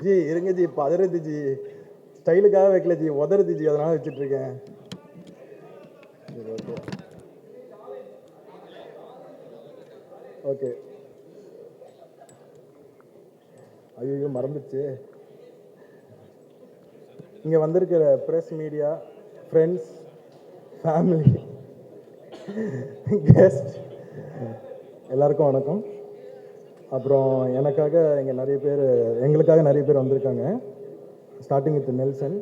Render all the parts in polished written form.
G இருங்க G, பதறுது G, ஸ்டைலுக்காக வைக்கல G, உதறுது G, அதனால வச்சுட்டு இருக்கேன். ஓகே. ஐயோ மறந்துச்சு. இங்கே வந்திருக்கிற press, media, friends, family, guest எல்லாருக்கும் வணக்கம். அப்புறம் எனக்காக இங்கே நிறைய பேர், எங்களுக்காக நிறைய பேர் வந்திருக்காங்க. Starting with Nelson.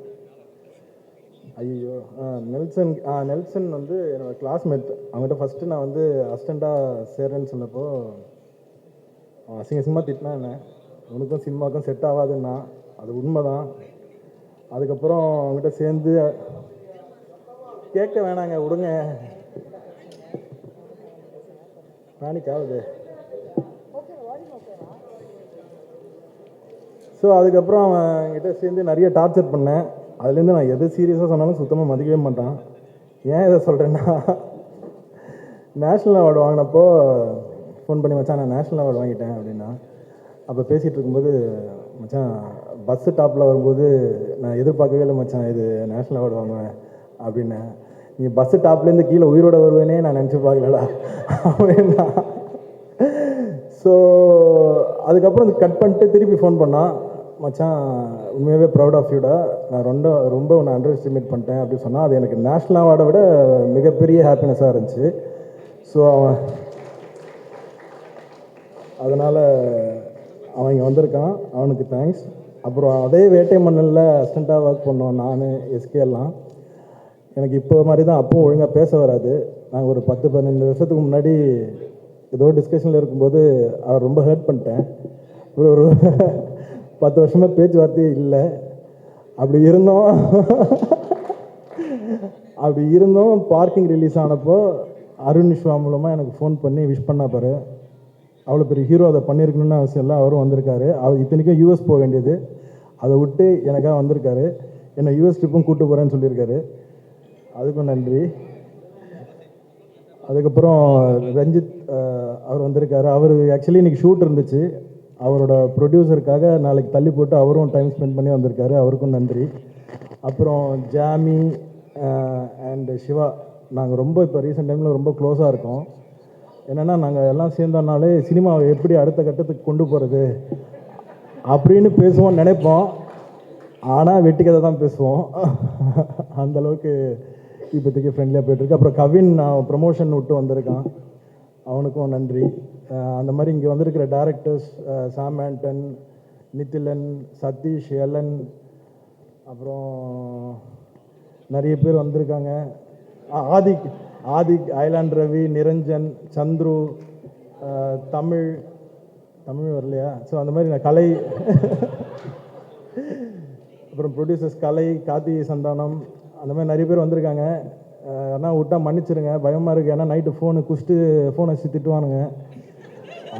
ஐயோ நெல்சன் வந்து என்னோடய கிளாஸ்மேட். அவங்ககிட்ட ஃபஸ்ட்டு நான் வந்து அசிஸ்டண்ட்டாக சேர்றேன்னு சொன்னப்போ அசிங்கமாக திட்டினா என்ன, உனக்கும் சினிமாவுக்கும் செட் ஆகாதுன்னா அது உண்மை தான். அதுக்கப்புறம் அவங்ககிட்ட சேர்ந்து கேட்க வேணாங்க, விடுங்க, பேனிக் ஆகுது. ஸோ அதுக்கப்புறம் அவன்கிட்ட சேர்ந்து நிறைய டார்ச்சர் பண்ணேன். அதுலேருந்து நான் எது சீரியஸாக சொன்னாலும் சுத்தமாக மதிக்கவே மாட்டான். ஏன் இதை சொல்கிறேன்னா, நேஷ்னல் அவார்டு வாங்கினப்போ ஃபோன் பண்ணி மச்சான் நான் நேஷ்னல் அவார்டு வாங்கிட்டேன் அப்படின்னா, அப்போ பேசிகிட்டு இருக்கும்போது மச்சான் பஸ்ஸு டாப்பில் வரும்போது நான் எதிர்பார்க்கவே இல்லை மச்சான் இது நேஷ்னல் அவார்டு வாங்குவேன் அப்படின்னேன். நீ பஸ்ஸு டாப்லேருந்து கீழே உயிரோட வருவேனே நான் நினச்சி பார்க்கலடா அப்படின்னா. ஸோ அதுக்கப்புறம் கட் பண்ணிட்டு திருப்பி ஃபோன் பண்ணான், மச்சான் உண்மையாகவே ப்ரௌட் ஆஃப் யூடா, நான் ரொம்ப உன்னை அண்டர் எஸ்டிமேட் பண்ணிட்டேன் அப்படின்னு சொன்னால் அது எனக்கு நேஷ்னல் அவார்டை விட மிகப்பெரிய ஹாப்பினஸாக இருந்துச்சு. ஸோ அதனால் அவன் இங்கே வந்திருக்கான், அவனுக்கு தேங்க்ஸ். அப்புறம் அதே வேட்டை மண்ணில் அசிஸ்டண்ட்டாக ஒர்க் பண்ணோம் நான், எஸ்கே எல்லாம். எனக்கு இப்போ மாதிரி தான் அப்பவும் ஒழுங்காக பேச வராது. நாங்கள் ஒரு 10-12 வருஷத்துக்கு முன்னாடி ஏதோ டிஸ்கஷனில் இருக்கும்போது அவர் ரொம்ப ஹர்ட் பண்ணிட்டேன். ஒரு 10 வருஷமாக பேச்சுவார்த்தையே இல்லை. அப்படி இருந்தோம் பார்க்கிங் ரிலீஸ் ஆனப்போ அருண் விஸ்வா மூலமாக எனக்கு ஃபோன் பண்ணி விஷ் பண்ண பாரு, அவ்வளோ பெரிய ஹீரோ அதை பண்ணியிருக்கணும்னு அவசியம் இல்லை. அவரும் வந்திருக்காரு. அவர் இத்தனைக்கும் யூஎஸ் போக வேண்டியது, அதை விட்டு எனக்காக வந்திருக்காரு. என்னை யூஎஸ் ட்ரிப்பும் கூப்பிட்டு போகிறேன்னு சொல்லியிருக்காரு, அதுக்கும் நன்றி. அதுக்கப்புறம் ரஞ்சித் அவர் வந்திருக்காரு. அவர் ஆக்சுவலி இன்றைக்கி ஷூட் இருந்துச்சு, அவரோட ப்ரொடியூசருக்காக நாளைக்கு தள்ளி போட்டு அவரும் டைம் ஸ்பெண்ட் பண்ணி வந்திருக்காரு, அவருக்கும் நன்றி. அப்புறம் ஜாமி அண்ட் சிவா, நாங்கள் ரொம்ப இப்போ ரீசெண்ட் டைமில் ரொம்ப க்ளோஸாக இருக்கோம். என்னென்னா நாங்கள் எல்லாம் சேர்ந்தோம்னாலே சினிமாவை எப்படி அடுத்த கட்டத்துக்கு கொண்டு போகிறது அப்படின்னு பேசுவோம் நினைப்போம், ஆனால் வெட்டி கதை தான் பேசுவோம். அந்தளவுக்கு இப்போதைக்கு ஃப்ரெண்ட்லியாக போய்ட்டுருக்கு. அப்புறம் கவின் ப்ரமோஷன் விட்டு வந்திருக்கான், அவனுக்கும் நன்றி. அந்த மாதிரி இங்கே வந்திருக்கிற டேரக்டர்ஸ் சாம் ஆண்டன், நித்திலன், சதீஷ், எலன், அப்புறம் நிறைய பேர் வந்திருக்காங்க. ஆதிக், ஐலாண்ட் ரவி, நிரஞ்சன், சந்துரு, தமிழ் வரலையா? ஸோ அந்த மாதிரி நான் கலை, அப்புறம் ப்ரொடியூசர்ஸ் கலை, கார்த்திகை சந்தானம், அந்த மாதிரி நிறைய பேர் வந்திருக்காங்க. ஆனால் விட்டால் மன்னிச்சிருங்க, பயமாக இருக்குது. ஏன்னா நைட்டு ஃபோனை குடிச்சிட்டு ஃபோனை வச்சு திட்டுவானுங்க,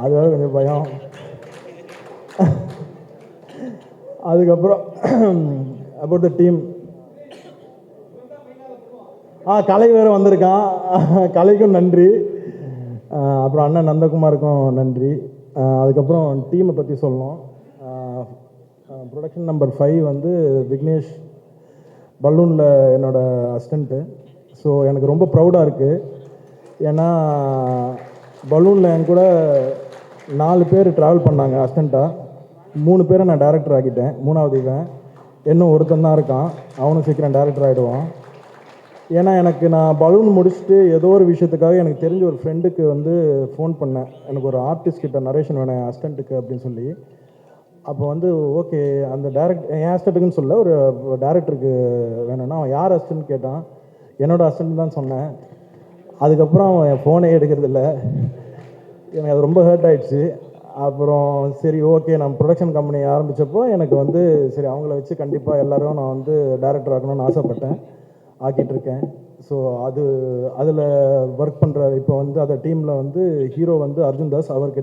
அதுவாக கொஞ்சம் பயம். அதுக்கப்புறம் அபவுட் த டீம், கலை வேறு வந்திருக்கான், கலைக்கும் நன்றி. அப்புறம் அண்ணன் நந்தகுமாருக்கும் நன்றி. அதுக்கப்புறம் டீமை பற்றி சொல்லணும். ப்ரொடக்ஷன் நம்பர் 5 வந்து விக்னேஷ், பலூனில் என்னோடய அசிஸ்டண்ட்டு. ஸோ எனக்கு ரொம்ப ப்ரௌடாக இருக்குது. ஏன்னா பலூனில் என் கூட 4 பேர் ட்ராவல் பண்ணாங்க அசிஸ்டண்ட்டாக. 3 பேரை நான் டேரக்டர் ஆக்கிட்டேன், 3வது இவன், இன்னும் ஒருத்தன் தான் இருக்கான், அவனும் சீக்கிரம் டேரக்டர் ஆகிடுவான். ஏன்னா நான் பலூன் முடிச்சுட்டு ஏதோ ஒரு விஷயத்துக்காக எனக்கு தெரிஞ்ச ஒரு ஃப்ரெண்டுக்கு வந்து ஃபோன் பண்ணேன், எனக்கு ஒரு ஆர்டிஸ்ட் கிட்ட நரேஷன் வேணும் என் அசிஸ்டண்ட்டுக்கு அப்படின்னு சொல்லி. அப்போ வந்து ஓகே, அந்த என் அசிஸ்டண்ட்டுக்குன்னு சொல்ல, ஒரு டேரக்டருக்கு வேணும்னா அவன் யார் அசிஸ்டன்ட் கேட்டான், என்னோடய அசிஸ்டன்ட் தான் சொன்னேன். அதுக்கப்புறம் அவன் என் ஃபோனே எடுக்கிறதில்ல, எனக்கு அது ரொம்ப ஹர்ட் ஆகிடுச்சு. அப்புறம் சரி ஓகே, நான் ப்ரொடக்ஷன் கம்பெனி ஆரம்பித்தப்போ எனக்கு வந்து சரி அவங்கள வச்சு கண்டிப்பாக எல்லோரும் நான் வந்து டேரக்டர் ஆகணும்னு ஆசைப்பட்டேன், ஆக்கிட்டுருக்கேன். ஸோ அதில் ஒர்க் பண்ணுற இப்போ வந்து அந்த டீமில் வந்து ஹீரோ வந்து அர்ஜுன் தாஸ். அவருக்கு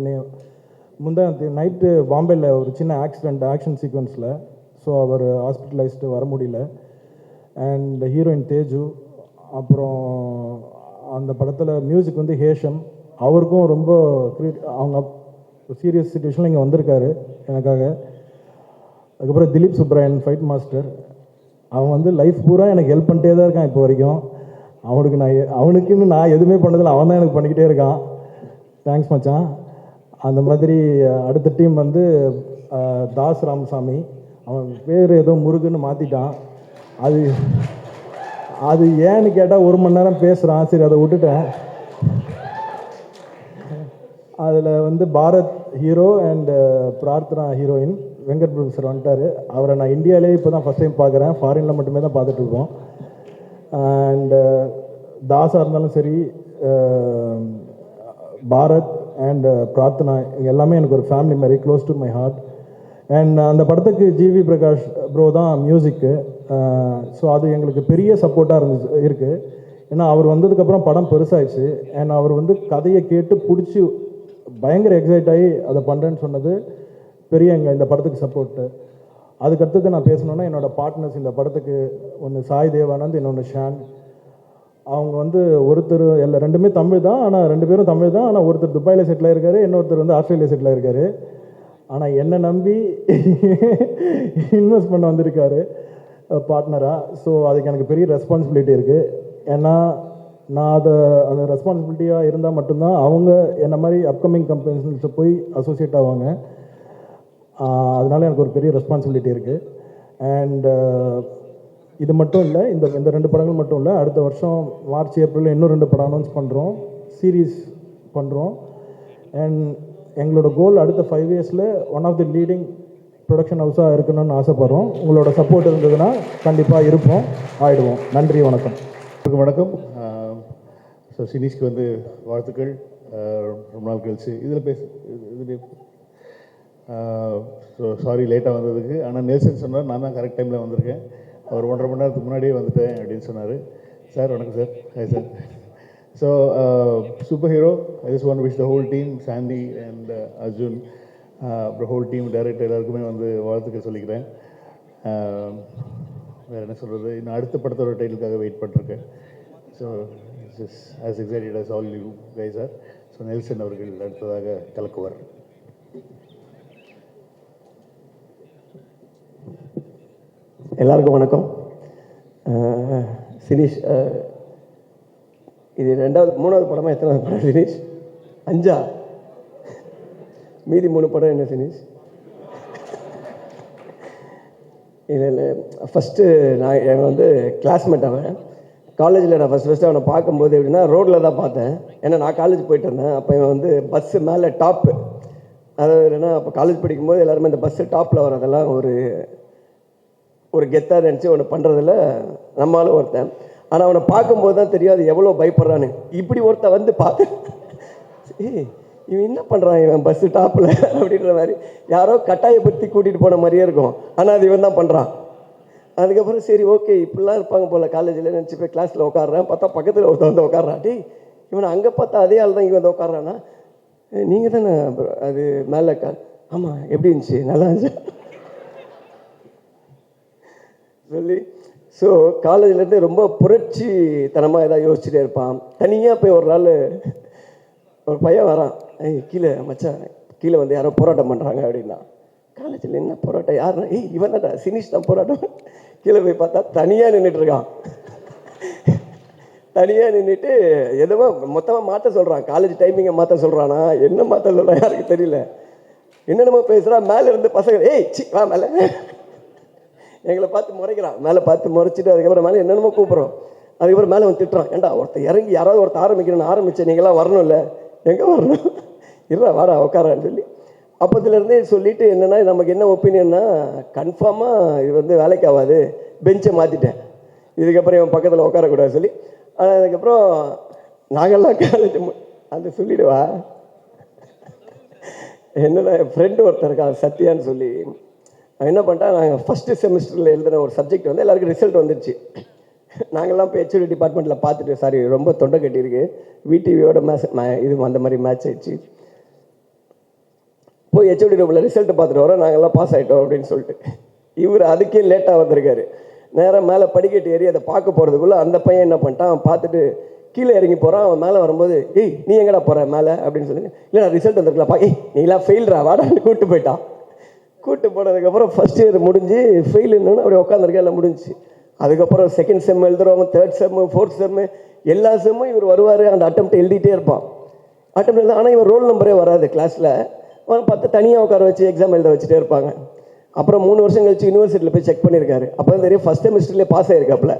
முந்தான நைட்டு பாம்பேயில் ஒரு சின்ன ஆக்ஷன் சீக்வன்ஸில், ஸோ அவர் ஹாஸ்பிட்டலைஸ்டு வர முடியல. And heroine Teju. அப்புறம் அந்த படத்தில் மியூசிக் வந்து ஹேஷம், அவருக்கும் ரொம்ப அவங்க சீரியஸ் சுச்சுவேஷனில் இங்கே வந்திருக்காரு எனக்காக. அதுக்கப்புறம் திலீப் சுப்ராயன் ஃபைட் மாஸ்டர். அவன் வந்து லைஃப் பூரா எனக்கு ஹெல்ப் பண்ணிட்டே தான் இருக்கான் இப்போ வரைக்கும். அவனுக்குன்னு நான் எதுவுமே பண்ணதில்லை, அவன் தான் எனக்கு பண்ணிக்கிட்டே இருக்கான். தேங்க்ஸ் மச்சான். அந்த மாதிரி அடுத்த டீம் வந்து தாஸ் ராமசாமி. அவன் பேர் ஏதோ முருகுன்னு மாற்றிட்டான். அது ஏன்னு கேட்டால் 1 மணி நேரம் பேசுகிறான், சரி அதை விட்டுட்டேன். அதில் வந்து Bharath hero and Prarthana heroine. Venkat Prabhu sir வந்துட்டார். அவரை நான் இந்தியாவிலே இப்போ தான் ஃபஸ்ட் டைம் பார்க்குறேன், ஃபாரினில் மட்டுமே தான் பார்த்துட்ருக்கோம். அண்டு தாஸாக இருந்தாலும் சரி, பாரத் அண்ட் பிரார்த்தனா இவங்க எல்லாமே எனக்கு ஒரு ஃபேமிலி மாதிரி, close to my heart. And அந்த படத்துக்கு ஜிவி பிரகாஷ் ப்ரோ தான் மியூசிக்கு. ஸோ அது எங்களுக்கு பெரிய சப்போர்ட்டாக இருக்குது. ஏன்னா அவர் வந்ததுக்கப்புறம் படம் பெருசாகிடுச்சு. அண்ட் அவர் வந்து கதையை கேட்டு பிடிச்சி பயங்கர எக்ஸைட் ஆகி அதை பண்ணுறேன்னு சொன்னது பெரிய இந்த படத்துக்கு சப்போர்ட்டு. அதுக்கடுத்தது நான் பேசணுன்னா என்னோடய பார்ட்னர்ஸ் இந்த படத்துக்கு, ஒன்று சாய் தேவானந்த், இன்னொன்று ஷான். அவங்க வந்து ஒருத்தர் ரெண்டுமே தமிழ் தான், ஆனால் 2 பேரும் தமிழ் தான். ஆனால் ஒருத்தர் துபாயில் செட்டில் ஆகிருக்காரு, இன்னொருத்தர் வந்து ஆஸ்திரேலியா செட்டில் ஆகிருக்காரு. ஆனால் என்னை நம்பி இன்வெஸ்ட் பண்ண வந்திருக்காரு பார்ட்னராக. ஸோ அதுக்கு எனக்கு பெரிய ரெஸ்பான்சிபிலிட்டி இருக்குது. ஏன்னா நான் அந்த ரெஸ்பான்சிபிலிட்டியாக இருந்தால் மட்டும்தான் அவங்க என்ன மாதிரி அப்கமிங் கம்பெனிஸில் போய் அசோசியேட் ஆவாங்க. அதனால எனக்கு ஒரு பெரிய ரெஸ்பான்சிபிலிட்டி இருக்குது. அண்ட் இது மட்டும் இல்லை, இந்த 2 படங்கள் மட்டும் இல்லை, அடுத்த வருஷம் மார்ச் ஏப்ரலில் இன்னும் 2 படம் அனௌன்ஸ் பண்ணுறோம், சீரீஸ் பண்ணுறோம். அண்ட் எங்களோட கோல் அடுத்த 5 இயர்ஸில் one of the leading production ஹவுஸாக இருக்கணும்னு ஆசைப்பட்றோம். உங்களோட சப்போர்ட் இருந்ததுன்னா கண்டிப்பாக இருப்போம், ஆகிடுவோம். நன்றி, வணக்கம். வணக்கம். ஸோ சினீஷ்க்கு வந்து வாழ்த்துக்கள். ரொம்ப நாள் கழிச்சு இதில் ஸோ சாரி லேட்டாக வந்ததுக்கு. ஆனால் நெல்சன் சொன்னார், நான் தான் கரெக்ட் டைமில் வந்திருக்கேன். அவர் 1.5 மணி நேரத்துக்கு முன்னாடியே வந்துட்டேன் அப்படின்னு சொன்னார். சார் வணக்கம் sir. Hi sir. So super hero, I just want to wish the whole team, Sandy and Arjun, அப்புறம் ஹோல் டீம், டைரக்டர் எல்லாருக்குமே வந்து வாழ்த்துக்கள் சொல்லிக்கிறேன். வேறு என்ன சொல்கிறது, இன்னும் அடுத்த படத்தோட டைட்டிலுக்காக வெயிட் பண்ணிருக்கேன். So it's as excited as all you guys are. So Nelson அவர்கள் அடுத்ததாக கலக்குவார். எல்லாருக்கும் வணக்கம். சினீஷ், இது 3வது படமாக எத்தனாவது படம் சினீஷ்? 5ஆ? மீதி 3 படம் என்ன சினீஷ்? இல்லை, ஃபஸ்ட்டு நான் வந்து கிளாஸ்மேட். அவன் காலேஜில் நான் ஃபஸ்ட்டு அவனை பார்க்கும்போது எப்படின்னா ரோட்டில் தான் பார்த்தேன். ஏன்னா நான் காலேஜ் போயிட்டு இருந்தேன். அப்போ இவன் வந்து பஸ்ஸு மேலே டாப்பு, அதாவது என்னென்னா அப்போ காலேஜ் படிக்கும்போது எல்லாருமே இந்த பஸ்ஸு டாப்பில் வரதெல்லாம் ஒரு கெத்தாக நினச்சி ஒன்று பண்ணுறதில்ல நம்மளாலும் ஒருத்தன். ஆனால் அவனை பார்க்கும்போது தான் தெரியும் அது எவ்வளோ பயப்படுறான்னு. இப்படி ஒருத்தன் வந்து பார்த்து இவன் என்ன பண்ணுறான், இவன் பஸ்ஸு டாப்பில் அப்படின்ற மாதிரி யாரோ கட்டாயப்படுத்தி கூட்டிகிட்டு போன மாதிரியே இருக்கும். ஆனால் அது இவன் தான் பண்ணுறான். அதுக்கப்புறம் சரி ஓகே இப்படிலாம் இருப்பாங்க போல் காலேஜில் நினச்சி போய் கிளாஸில் உட்காடுறேன். பார்த்தா பக்கத்தில் ஒருத்தன் வந்து உட்காடுறான். டேய் இவனை அங்கே பார்த்தா அதே ஆள் தான் இவன் வந்து உட்காடுறான்னா, நீங்கள் தானே அது மேலே ஆமாம் எப்படி இருந்துச்சு, நல்லா இருந்துச்சு சொல்லி. ஸோ காலேஜ்லேருந்து ரொம்ப புரட்சி தனமாக ஏதாவது யோசிச்சுட்டே இருப்பான். தனியாக போய் ஒரு நாள் ஒரு பையன் வரான், கீழே மச்சான் கீழே வந்து யாரோ போராட்டம் பண்ணுறாங்க அப்படின்னா. காலேஜில் என்ன போராட்டம், யாருன்னா இவன் தான்டா சினிஷ் தான் போராட்டம். கீழே போய் பார்த்தா தனியாக நின்றுட்டுருக்கான். தனியாக நின்றுட்டு எதுவோ மொத்தமாக மாற்ற சொல்கிறான். காலேஜ் டைமிங்கை மாற்ற சொல்கிறானா என்ன மாற்ற சொல்கிறான் யாருக்கு தெரியல. என்னென்னமோ பேசுகிறான். மேலே இருந்து பசங்க சி வா மேலே, எங்களை பார்த்து முறைக்கிறான். மேலே பார்த்து முறைச்சிட்டு அதுக்கப்புறம் மேலே என்னென்னமோ கூப்பிட்றோம். அதுக்கப்புறம் மேலே வந்து திட்டுறான். ஏன்டா ஒருத்தர் இறங்கி யாராவது ஒருத்தர் ஆரம்பிக்கணும்னு ஆரம்பித்தேன், நீங்களாம் வரணும் இல்லை, எங்கே வரணும், இருடா வாடா உட்காரான்னு சொல்லி அப்போதுலேருந்தே சொல்லிவிட்டு என்னென்னா நமக்கு என்ன ஒப்பீனியன்னா கன்ஃபார்மாக இது வந்து வேலைக்கு ஆகாது, பெஞ்சை மாற்றிட்டேன், இதுக்கப்புறம் இவன் பக்கத்தில் உட்காரக்கூடாது சொல்லி. ஆனால் அதுக்கப்புறம் நாங்கள்லாம் காலேஜ் அந்த சொல்லிவிடுவா. என்னென்னா என் ஃப்ரெண்டு ஒருத்தர் இருக்கான் சத்யான்னு சொல்லி. அவன் என்ன பண்ணிட்டா, நாங்கள் ஃபஸ்ட்டு செமஸ்டரில் எழுதின ஒரு சப்ஜெக்ட் வந்து எல்லாருக்கும் ரிசல்ட் வந்துடுச்சு. நாங்கள்லாம் இப்போ ஹெச்ஓடி டிபார்ட்மெண்ட்டில் பார்த்துட்டு சாரி ரொம்ப தொண்டை கட்டியிருக்கு, விடிவியோட இது அந்த மாதிரி மேட்ச் ஆயிடுச்சு. போய் ஹெச்ஓடி ரூமில் ரிசல்ட்டை பார்த்துட்டு வரோம், நாங்கள்லாம் பாஸ் ஆகிட்டோம் அப்படின்னு சொல்லிட்டு. இவர் அதுக்கே லேட்டாக வந்திருக்காரு. நேராக மேலே படிக்கட்டு ஏறி அதை பார்க்க போகிறதுக்குள்ளே அந்த பையன் என்ன பண்ணிட்டான், அவன் பார்த்துட்டு கீழே இறங்கி போகிறான். அவன் மேலே வரும்போது நீ எங்கடா போகிற மேலே அப்படின்னு சொல்லி, இல்லை நான் ரிசல்ட் வந்துருக்கலாம்ப்பா, நீலாம் ஃபெயில்ரா வாடான்னு கூப்பிட்டு போயிட்டான். கூட்டு போனதுக்கப்புறம் ஃபஸ்ட் இயர் முடிஞ்சு ஃபெயில் என்னன்னு அப்படியே உட்காந்துருக்கேன், எல்லாம் முடிஞ்சு. அதுக்கப்புறம் second sem எழுதுறவங்க, third sem, fourth sem, எல்லா செம்மும் இவர் வருவார், அந்த அட்டெம்ப்ட் எழுதிட்டே இருப்பான். அட்டெம்ப்ட் எழுத, ஆனால் இவர் ரோல் நம்பரே வராது கிளாஸில். அவன் 10 தனியாக உட்கார வச்சு எக்ஸாம் எழுத வச்சுட்டே இருப்பாங்க. அப்புறம் 3 வருஷம் கழிச்சு யூனிவர்சிட்டியில் போய் செக் பண்ணியிருக்காரு. அப்போ தான் தெரியும் ஃபஸ்ட் செமிஸ்டர்லேயே பாஸ் ஆகிருக்காப்புல.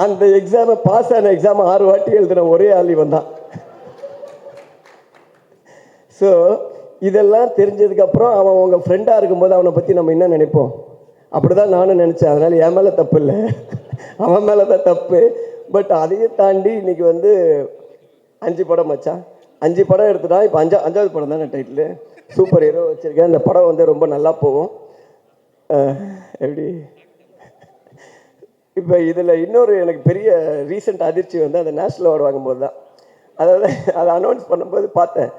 அந்த எக்ஸாமை பாஸ் ஆன எக்ஸாமை 6 வாட்டி எழுதுன ஒரே ஆள் இவன் தான். ஸோ இதெல்லாம் தெரிஞ்சதுக்கப்புறம் அவன் உங்கள் ஃப்ரெண்டாக இருக்கும்போது அவனை பற்றி நம்ம என்ன நினைப்போம்? அப்படி தான் நானும் நினச்சேன். அதனால் என் மேலே தப்பு இல்லை, அவன் மேலே தான் தப்பு. பட் அதையும் தாண்டி இன்றைக்கி வந்து 5 படம் மச்சான், 5 படம் எடுத்துட்டான். இப்போ 5வது படம் தானே டைட்டில். சூப்பர் ஹீரோ வச்சுருக்கேன். இந்த படம் வந்து ரொம்ப நல்லா போகும். எப்படி இப்போ இதில் இன்னொரு எனக்கு பெரிய ரீசெண்ட் அதிர்ச்சி வந்து அந்த நேஷ்னல் அவார்டு வாங்கும்போது தான். அதாவது அதை அனௌன்ஸ் பண்ணும்போது பார்த்தேன்,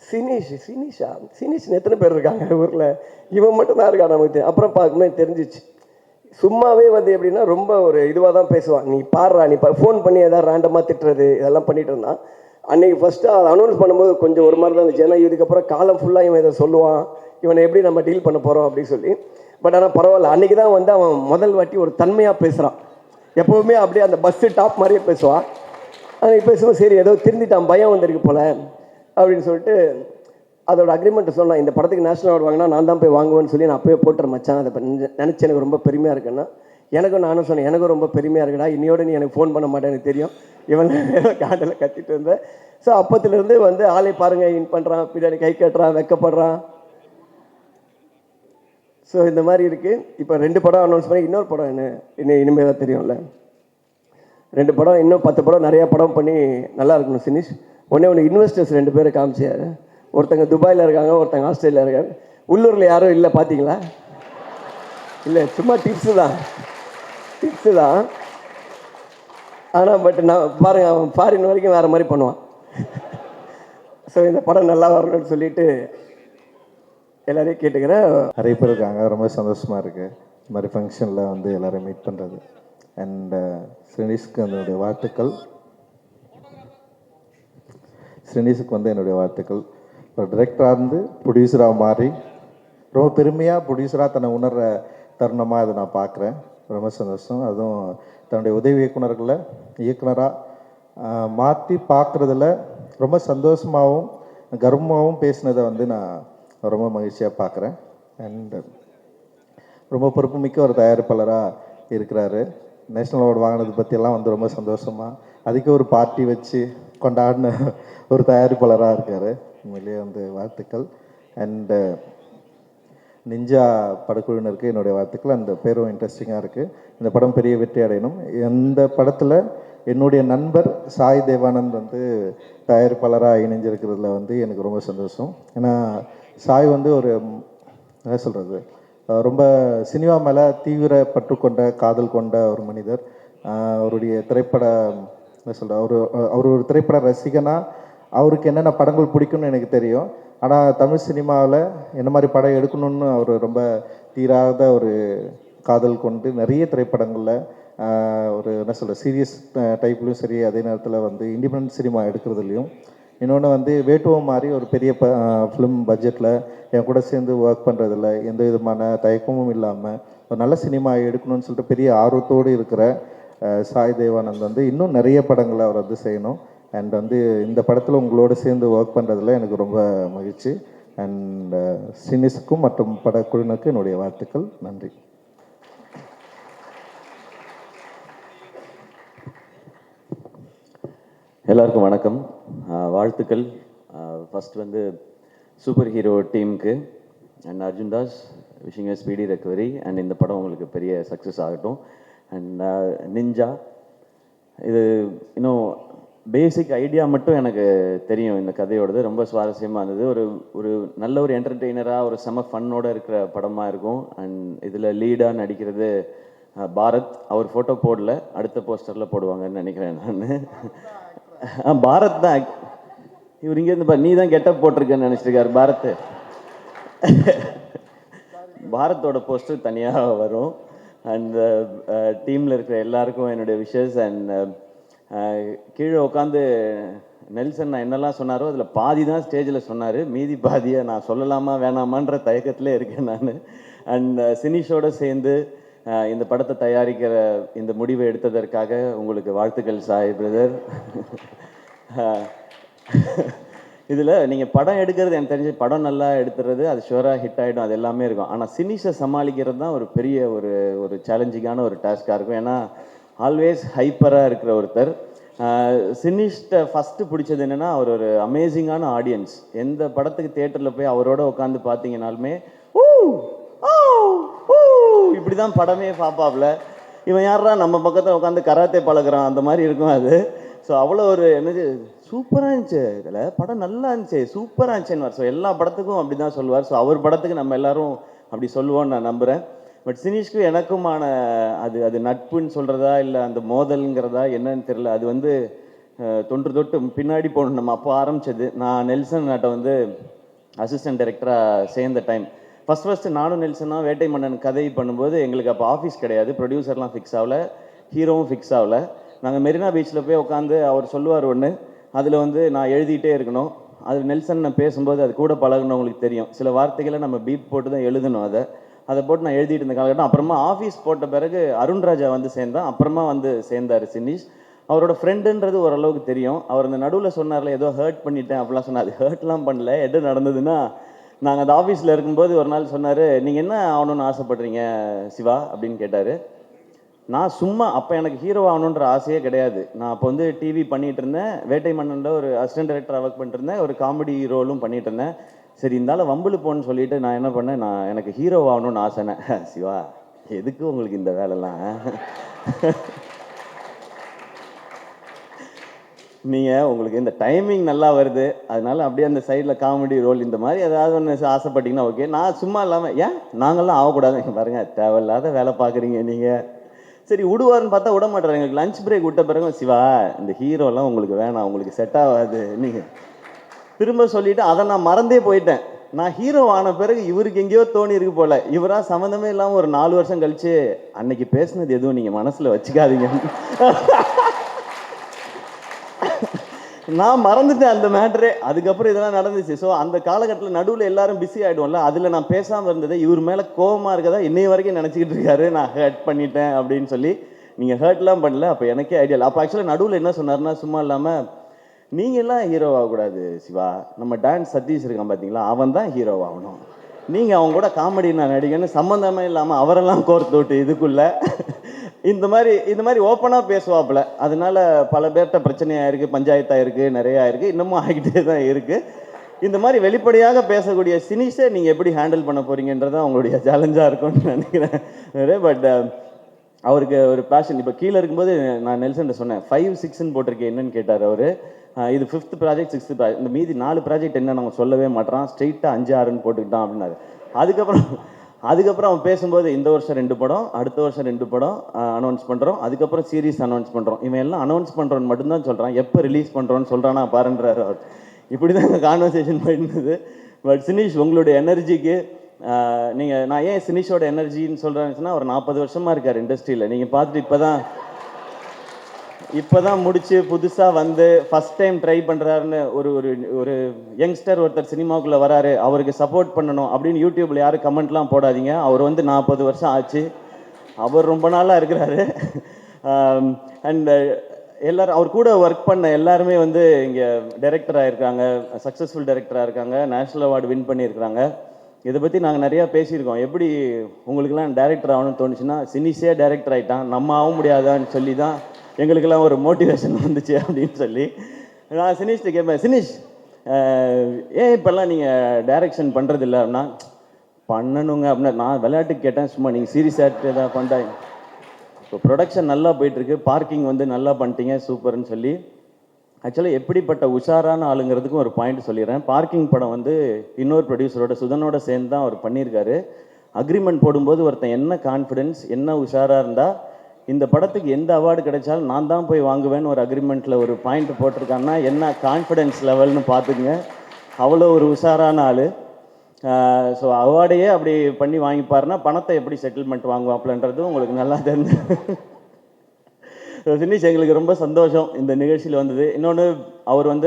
சினிஷ்னு எத்தனை பேர் இருக்காங்க ஊரில், இவன் மட்டும்தான் இருக்கான் நமக்கு. அப்புறம் பார்க்கும்போது தெரிஞ்சிச்சு. சும்மாவே வந்து எப்படின்னா ரொம்ப ஒரு இதுவாக தான் பேசுவான். நீ பாடுறா, நீ ஃபோன் பண்ணி எதாவது ரேண்டமாக திட்டுறது இதெல்லாம் பண்ணிட்டு இருந்தான். அன்றைக்கி ஃபஸ்ட்டு அதை அனௌன்ஸ் பண்ணும்போது கொஞ்சம் ஒரு மாதிரி தான் இருந்துச்சு. ஏன்னா இதுக்கப்புறம் காலம் ஃபுல்லாக இவன் இதை சொல்லுவான், இவனை எப்படி நம்ம டீல் பண்ண போகிறோம் அப்படின்னு சொல்லி. பட் ஆனால் பரவாயில்ல, அன்றைக்கி தான் வந்து அவன் முதல் வாட்டி ஒரு தன்மையாக பேசுகிறான். எப்போவுமே அப்படியே அந்த பஸ்ஸு டாப் மாதிரியே பேசுவான். அன்றைக்கி பேசுவோம், சரி ஏதோ திருந்திட்டான், பயம் வந்திருக்கு போல் அப்படின்னு சொல்லிட்டு அதோட அக்ரிமெண்ட்டு சொன்னான். இந்த படத்துக்கு நேஷனல் அவார்டு வாங்கினா நான் தான் போய் வாங்குவேன்னு சொல்லி நான் அப்போயே போட்டுறேன் மச்சான். அதை நினச்சி எனக்கு ரொம்ப பெருமையாக இருக்குன்னா நானும் சொன்னேன், எனக்கும் ரொம்ப பெருமையாக இருக்குடா, இன்னையோட நீ எனக்கு ஃபோன் பண்ண மாட்டேன், எனக்கு தெரியும். இவன் காண்டில் கத்திட்டு இருந்தேன். ஸோ அப்பத்துலேருந்து வந்து ஆளை பாருங்கள், இன் பண்ணுறான், பின்னாடி கை கட்டுறான், வெக்கப்படுறான். ஸோ இந்த மாதிரி இருக்குது. இப்போ 2 படம் அனௌன்ஸ் பண்ணி இன்னொரு படம் இனிமேல் தான் தெரியும்ல. 2 படம், இன்னும் 10 படம், நிறையா படம் பண்ணி நல்லா இருக்கணும் சினிஷ். ஒன்று இன்வெஸ்டர்ஸ் 2 பேரை காமிச்சார். ஒருத்தங்க துபாயில் இருக்காங்க, ஒருத்தங்க ஆஸ்திரேலியா இருக்காங்க. உள்ளூரில் யாரும் இல்லை, பார்த்தீங்களா? இல்லை, சும்மா டிப்ஸு தான். ஆனால் பட் நான் பாருங்க, அவன் ஃபாரின் வரைக்கும் வேறு மாதிரி பண்ணுவான். ஸோ இந்த படம் நல்லா வரணும்னு சொல்லிட்டு எல்லாரையும் கேட்டுக்கிறேன். நிறைய பேர் இருக்காங்க, ரொம்ப சந்தோஷமாக இருக்குது இந்த மாதிரி ஃபங்க்ஷனில் வந்து எல்லோரும் மீட் பண்ணுறது. அண்ட் ஸ்ரீனிஷ்க்கு என்னுடைய வாழ்த்துக்கள். ஸ்ரீனிஷுக்கு வந்து என்னுடைய வாழ்த்துக்கள். ஒரு டிரெக்டராக இருந்து ப்ரொடியூசராக மாறி ரொம்ப பெருமையாக ப்ரொடியூசராக தன்னை உணர்கிற தருணமாக அதை நான் பார்க்குறேன். ரொம்ப சந்தோஷம். அதுவும் தன்னுடைய உதவி இயக்குனராக மாற்றி பார்க்குறதுல ரொம்ப சந்தோஷமாகவும் கர்வமாகவும் பேசினதை வந்து நான் ரொம்ப மகிழ்ச்சியாக பார்க்குறேன். அண்ட் ரொம்ப பொறுப்புமிக்க ஒரு தயாரிப்பாளராக இருக்கிறாரு. நேஷ்னல் அவார்டு வாங்கினது பற்றியெல்லாம் வந்து ரொம்ப சந்தோஷமாக அதுக்கு ஒரு பார்ட்டி வச்சு கொண்டாடின ஒரு தயாரிப்பாளராக இருக்கார். உண்மையிலேயே வந்து வாழ்த்துக்கள். அண்டு நிஞ்சா படக்குழுவினருக்கு என்னுடைய வாழ்த்துக்கள். அந்த பேரும் இன்ட்ரெஸ்டிங்காக இருக்குது. இந்த படம் பெரிய வெற்றி அடையணும். இந்த படத்தில் என்னுடைய நண்பர் சாய் தேவானந்த் வந்து தயாரிப்பாளராக இணைஞ்சிருக்கிறதுல வந்து எனக்கு ரொம்ப சந்தோஷம். ஏன்னா சாய் வந்து ஒரு என்ன சொல்கிறது, ரொம்ப சினிமா மேலே தீவிர பற்று கொண்ட காதல் கொண்ட ஒரு மனிதர். அவருடைய திரைப்பட என்ன சொல்கிற அவர் ஒரு திரைப்பட ரசிகனாக அவருக்கு என்னென்ன படங்கள் பிடிக்கும்னு எனக்கு தெரியும். ஆனால் தமிழ் சினிமாவில் என்ன மாதிரி படம் எடுக்கணும்னு அவர் ரொம்ப தீராத ஒரு காதல் கொண்டு நிறைய திரைப்படங்களில் ஒரு என்ன சொல்கிற சீரியஸ் டைப்லையும் சரி, அதே நேரத்தில் வந்து இண்டிபெண்டன்ட் சினிமா எடுக்கிறதுலையும். இன்னொன்று வந்து வேட்டுவம் மாதிரி ஒரு பெரிய ஃபிலிம் பட்ஜெட்டில் என் கூட சேர்ந்து ஒர்க் பண்ணுறதில்ல எந்த விதமான தயக்கமும் இல்லாமல் ஒரு நல்ல சினிமா எடுக்கணும்னு சொல்லிட்டு பெரிய ஆர்வத்தோடு இருக்கிற சாய் தேவானந்த் வந்து இன்னும் நிறைய படங்களை அவர் வந்து செய்யணும். அண்ட் வந்து இந்த படத்தில் உங்களோட சேர்ந்து ஒர்க் பண்ணுறதுல எனக்கு ரொம்ப மகிழ்ச்சி. அண்ட் சினிஸ்க்கும் மற்றும் படக்குழுவினருக்கு என்னுடைய வாழ்த்துக்கள். நன்றி. எல்லாருக்கும் வணக்கம், வாழ்த்துக்கள். ஃபஸ்ட் வந்து சூப்பர் ஹீரோ டீமுக்கு and Arjun Das, wishing a speedy recovery. And இந்த படம் உங்களுக்கு பெரிய சக்ஸஸ் ஆகட்டும். அண்ட் நிஞ்சா, இது இன்னும் பேசிக் ஐடியா மட்டும் எனக்கு தெரியும். இந்த கதையோடது ரொம்ப சுவாரஸ்யமாக இருந்தது. ஒரு நல்ல ஒரு என்டர்டெய்னராக ஒரு செம ஃபன்னோடு இருக்கிற படமாக இருக்கும். அண்ட் இதில் லீடாக நடிக்கிறது பாரத். அவர் ஃபோட்டோ போடல, அடுத்த போஸ்டரில் போடுவாங்கன்னு நினைக்கிறேன் நான். பாரத் தான் இவர் இங்கேருந்து நீ தான் கெட்டப் போட்டிருக்கேன்னு நினச்சிருக்காரு பாரத். பாரத்தோட போஸ்டர் தனியாக வரும். அண்ட் டீமில் இருக்கிற எல்லாருக்கும் என்னுடைய விஷஸ். அண்ட் கீழே உட்காந்து நெல்சன் நான் என்னெல்லாம் சொன்னாரோ அதில் பாதி தான் ஸ்டேஜில் சொன்னார், மீதி பாதியை நான் சொல்லலாமா வேணாமான்ற தயக்கத்திலே இருக்கேன் நான். அண்ட் சினிஷோடு சேர்ந்து இந்த படத்தை தயாரிக்கிற இந்த முடிவை எடுத்ததற்காக உங்களுக்கு வாழ்த்துக்கள் சாய் பிரதர். இதில் நீங்கள் படம் எடுக்கிறது எனக்கு தெரிஞ்சு படம் நல்லா எடுத்துறது அது ஷுவராக ஹிட் ஆகிடும், அது எல்லாமே இருக்கும். ஆனால் சினிஷை சமாளிக்கிறது தான் ஒரு பெரிய ஒரு சேலஞ்சிங்கான ஒரு டாஸ்காக இருக்கும். ஏன்னா ஆல்வேஸ் ஹைப்பராக இருக்கிற ஒருத்தர். சினிஷ்ட ஃபஸ்ட்டு பிடிச்சது என்னென்னா அவர் ஒரு அமேசிங்கான ஆடியன்ஸ். எந்த படத்துக்கு தேட்டரில் போய் அவரோட உட்காந்து பார்த்தீங்கனாலுமே ஊ ஓ ஊ இப்படி தான் படமே பார்ப்பாப்ல. இவன் யாரா நம்ம பக்கத்தில் உட்காந்து கராத்தே பழகுறான் அந்த மாதிரி இருக்கும் அது. ஸோ அவ்வளோ ஒரு என்னது சூப்பராக இருந்துச்சு, இதில் படம் நல்லா இருந்துச்சு, சூப்பராக இருந்துச்சுன்னு. ஸோ எல்லா படத்துக்கும் அப்படி தான் சொல்லுவார். ஸோ அவர் படத்துக்கு நம்ம எல்லாரும் அப்படி சொல்லுவோன்னு நான் நம்புகிறேன். பட் சினிஷ்க்கு எனக்குமான அது நட்புன்னு சொல்கிறதா இல்லை அந்த மோதல்ங்கிறதா என்னன்னு தெரியல. அது வந்து தொன்று தொட்டு பின்னாடி போகணும். நம்ம அப்போ ஆரம்பித்தது. நான் நெல்சன் நாட்டை வந்து அசிஸ்டன்ட் டைரக்டராக சேர்ந்த டைம் ஃபஸ்ட்டு நானும் நெல்சனாக வேட்டை மன்னன் கதை பண்ணும்போது எங்களுக்கு அப்போ ஆஃபீஸ் கிடையாது, ப்ரொடியூசர்லாம் ஃபிக்ஸ் ஆகல, ஹீரோவும் ஃபிக்ஸ் ஆகல. நாங்கள் மெரினா பீச்சில் போய் உட்காந்து அவர் சொல்லுவார் ஒன்று, அதில் வந்து நான் எழுதிட்டே இருக்கணும். அது நெல்சன் நான் பேசும்போது அது கூட பழகுனவங்களுக்கு தெரியும், சில வார்த்தைகளை நம்ம பீப் போட்டு தான் எழுதணும். அதை போட்டு நான் எழுதிட்டு இருந்த காலகட்டம். அப்புறமா ஆஃபீஸ் போட்ட பிறகு அருண்ராஜா வந்து சேர்ந்தான், அப்புறமா வந்து சேர்ந்தார் சினிஷ். அவரோட ஃப்ரெண்டுன்றது ஓரளவுக்கு தெரியும். அவர் அந்த நடுவில் சொன்னார்ல ஏதோ ஹர்ட் பண்ணிட்டேன் அப்படிலாம் சொன்னார். அது ஹர்ட்லாம் பண்ணல. எது நடந்ததுன்னா, நாங்கள் அந்த ஆஃபீஸில் இருக்கும்போது ஒரு நாள் சொன்னார், நீங்கள் என்ன ஆகணும்னு ஆசைப்படுறீங்க சிவா அப்படின்னு கேட்டார். நான் சும்மா அப்போ எனக்கு ஹீரோ ஆகணுன்ற ஆசையே கிடையாது. நான் அப்போ வந்து டிவி பண்ணிகிட்டு இருந்தேன், வேட்டை மன்னனில் ஒரு அசிஸ்டன்ட் டைரக்டராக ஒர்க் பண்ணிட்டு இருந்தேன், ஒரு காமெடி ரோலும் பண்ணிகிட்டு இருந்தேன். சரி இருந்தாலும் வம்புல போன்னு சொல்லிட்டு நான் என்ன பண்ணேன், நான் எனக்கு ஹீரோ ஆகணும்னு ஆசைனேன். சிவா எதுக்கு உங்களுக்கு இந்த வேலைலாம், நீங்கள் உங்களுக்கு இந்த டைமிங் நல்லா வருது அதனால அப்படியே அந்த சைடில் காமெடி ரோல் இந்த மாதிரி ஏதாவது ஒன்று ஆசைப்பட்டீங்கன்னா ஓகே. நான் சும்மா இல்லாமல் ஏன் நாங்கள்லாம் ஆகக்கூடாது பாருங்கள், தேவையில்லாத வேலை பார்க்குறீங்க நீங்கள். சரி விடுவார்னு பார்த்தா விட மாட்டார். எங்களுக்கு லஞ்ச் பிரேக் விட்ட பிறகு சிவா இந்த ஹீரோலாம் உங்களுக்கு வேணாம், உங்களுக்கு செட் ஆகாது நீங்கள் திரும்ப சொல்லிவிட்டு அதை நான் மறந்தே போயிட்டேன். நான் ஹீரோ ஆன பிறகு இவருக்கு எங்கேயோ தோணி இருக்கு போல், இவராக சம்மந்தமே இல்லாமல் ஒரு 4 வருஷம் கழிச்சு அன்னைக்கு பேசுனது எதுவும் நீங்கள் மனசில் வச்சுக்காதீங்க, நான் மறந்துட்டேன் அந்த மேட்ரே. அதுக்கப்புறம் இதெல்லாம் நடந்துச்சு. ஸோ அந்த காலகட்டத்தில் நடுவில் எல்லாரும் பிஸி ஆகிடுவோம்ல, அதில் நான் பேசாமல் இருந்தது இவர் மேலே கோபமாக இருக்கதா இன்னைய வரைக்கும் நினச்சிக்கிட்டு இருக்காரு, நான் ஹர்ட் பண்ணிட்டேன் அப்படின்னு சொல்லி. நீங்கள் ஹர்ட்லாம் பண்ணல, அப்போ எனக்கே ஐடியா. அப்போ ஆக்சுவலாக நடுவில் என்ன சொன்னார்னா, சும்மா இல்லாமல் நீங்கள்லாம் ஹீரோ ஆகக்கூடாது சிவா, நம்ம டான்ஸ் சதீஷ் இருக்கான் பார்த்தீங்களா, அவன் தான் ஹீரோ ஆகணும், நீங்கள் அவங்க கூட காமெடி நான் நடிகன்னு சம்மந்தமே இல்லாமல் அவரெல்லாம் கோர்த்து விட்டு இதுக்குள்ளே இந்த மாதிரி ஓப்பனாக பேசுவாப்புல. அதனால பல பேர்கிட்ட பிரச்சனையாக இருக்குது, பஞ்சாயத்தாக இருக்குது, நிறையா இருக்குது, இன்னமும் ஆகிட்டே தான் இருக்குது. இந்த மாதிரி வெளிப்படையாக பேசக்கூடிய சினிஷை நீங்கள் எப்படி ஹேண்டில் பண்ண போகிறீங்கன்றது அவங்களுடைய சேலஞ்சாக இருக்கும்னு நினைக்கிறேன். பட் அவருக்கு ஒரு பேஷன். இப்போ கீழே இருக்கும்போது நான் நெல்சன் சொன்னேன் 5, 6ன்னு போட்டிருக்கேன் என்னன்னு கேட்டார் அவர். இது 5th ப்ராஜெக்ட் 6th ப்ராஜெக்ட், இந்த மீதி 4 ப்ராஜெக்ட் என்ன நம்ம சொல்லவே மாட்டோம், ஸ்ட்ரெயிட்டாக 5, 6ன்னு போட்டுக்கிட்டான் அப்படின்னாரு. அதுக்கப்புறம் அவன் பேசும்போது இந்த வருஷம் 2 படம், அடுத்த வருஷம் 2 படம் அனௌன்ஸ் பண்ணுறோம், அதுக்கப்புறம் சீரீஸ் அனௌன்ஸ் பண்ணுறோம். இவன் எல்லாம் அனௌன்ஸ் பண்ணுறோன்னு மட்டும்தான் சொல்கிறான், எப்போ ரிலீஸ் பண்ணுறோன்னு சொல்கிறானா பாருன்றாரு அவர். இப்படி தான் எங்கள் கான்வர்சேஷன் போயிருந்தது. பட் சினிஷ் உங்களுடைய எனர்ஜிக்கு நான் ஏன் சினிஷோட எனர்ஜின்னு சொல்கிறேன்னு ஒரு 40 வருஷமாக இருக்கார் இண்டஸ்ட்ரியில். நீங்கள் பார்த்துட்டு இப்போ தான் முடிச்சு புதுசாக வந்து ஃபஸ்ட் டைம் ட்ரை பண்ணுறாருன்னு ஒரு யங்ஸ்டர் ஒருத்தர் சினிமாவுக்குள்ளே வராரு, அவருக்கு சப்போர்ட் பண்ணணும் அப்படின்னு யூடியூப்பில் யாரும் கமெண்ட்லாம் போடாதீங்க. அவர் வந்து 40 வருஷம் ஆச்சு, அவர் ரொம்ப நாளாக இருக்கிறாரு. அண்ட் எல்லோரும் அவர் கூட ஒர்க் பண்ண எல்லாருமே வந்து இங்கே டைரக்டராக இருக்காங்க, சக்ஸஸ்ஃபுல் டைரக்டராக இருக்காங்க, நேஷ்னல் அவார்டு வின் பண்ணியிருக்கிறாங்க. இதை பற்றி நாங்கள் நிறையா பேசியிருக்கோம். எப்படி உங்களுக்கெல்லாம் டைரக்டர் ஆகணும்னு தோணுச்சுன்னா, சினிஷே டைரக்டர் ஆகிட்டான், நம்ம ஆக முடியாதான்னு சொல்லி தான் எங்களுக்கெல்லாம் ஒரு மோட்டிவேஷன் வந்துச்சு அப்படின்னு சொல்லி. நான் சினிஷ்ட்டு கேட்பேன், சினிஷ் ஏன் இப்போல்லாம் நீங்கள் டைரக்ஷன் பண்ணுறதில்ல அப்படின்னா, பண்ணணுங்க அப்படின்னா நான் விளையாட்டுக்கு கேட்டேன், சும்மா நீங்கள் சீரியஸாக ஏதாவது பண்ணுறாங்க. இப்போ ப்ரொடக்ஷன் நல்லா போயிட்டுருக்கு, பார்க்கிங் வந்து நல்லா பண்ணிட்டீங்க சூப்பர்னு சொல்லி. ஆக்சுவலாக எப்படிப்பட்ட உஷாரான ஆளுங்கிறதுக்கும் ஒரு பாயிண்ட் சொல்லிடுறேன். பார்க்கிங் படம் வந்து இன்னொரு ப்ரொடியூசரோட சுதனோட சேர்ந்து தான் அவர் பண்ணியிருக்காரு. அக்ரிமெண்ட் போடும்போது ஒருத்தன் என்ன கான்ஃபிடென்ஸ், என்ன உஷாராக இருந்தால் இந்த படத்துக்கு எந்த அவார்டு கிடைச்சாலும் நான் தான் போய் வாங்குவேன்னு ஒரு அக்ரிமெண்ட்டில் ஒரு பாயிண்ட் போட்டிருக்காங்கன்னா என்ன கான்ஃபிடென்ஸ் லெவல்னு பார்த்துக்குங்க. அவ்வளோ ஒரு உஷாரான ஆள். ஸோ அவார்டையே அப்படி பண்ணி வாங்கிப்பாருன்னா பணத்தை எப்படி செட்டில்மெண்ட் வாங்குவாப்லன்றது உங்களுக்கு நல்லா தெரிஞ்சு. தினேஷ் எங்களுக்கு ரொம்ப சந்தோஷம் இந்த நிகழ்ச்சியில் வந்தது. இன்னொன்று